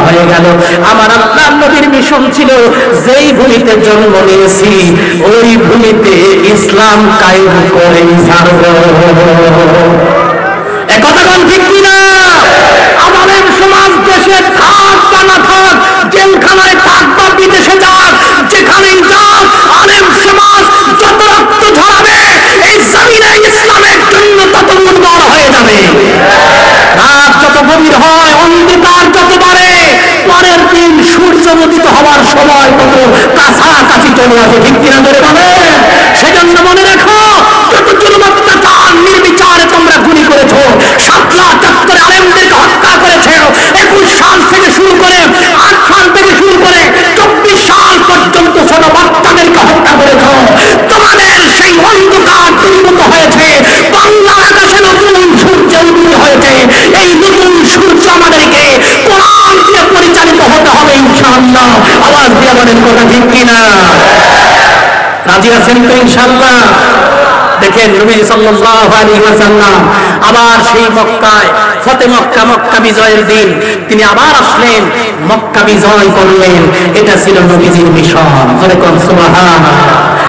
হয়ে গেল। আমার আল্লাহর নবীর মিশন ছিল যেই ভূমিতে জন্ম নিয়েছি ওই ভূমিতে ইসলাম কায়েম করে ছাড়ব। একথা কোন ঠিক কিনা? আমাদের সমাজ দেশে থাক বা না থাক, জেলখানায় থাক বা বিদেশে যাক, যেখানেই যাক, আলেম সমাজ যত রক্ত ঝরাবে এই জমিনে ইসলামের জন্য তত উর্বর হয়ে যাবে। রাত যত গভীর হয়, অন্ধকার যত বাড়ে, পরের দিন সূর্য উদিত হওয়ার সময় তত কাছাকাছি চলে আসে। ঠিক কিনা ধরে বলে? সেজন্য মনে রাখো, যত জুলুম অত্যাচার নির্বিচারে তোমরা গুলি করেছো, ৭৭ আলেমদেরকে হত্যা করেছে, ২১ সাল থেকে শুরু করে ৮ সাল থেকে শুরু করে ২৪ সাল পর্যন্ত ছোট বাচ্চাদেরকে হত্যা করেছ, তোমাদের সেই অন্ধকার দূরীভূত হয়েছে, বাংলার আকাশে নতুন সূর্য উদিত হয়েছে। এই নতুন সূর্য আমাদেরকে কোরআন দিয়ে পরিচালিত হতে হবে ইনশাআল্লাহ। আওয়াজ দিয়ে বলেন কথা ঠিক কিনা? রাজি আছেন তো ইনশাআল্লাহ? দেখেন নবী সাল্লাল্লাহু আলাইহি ওয়াসাল্লাম আবার সেই মক্কায় ফতে মক্কা, মক্কা বিজয়ের দিন তিনি আবার আসলেন, মক্কা বিজয় করলেন। এটা ছিল নবীজির মিশন। সুবহানাল্লাহ।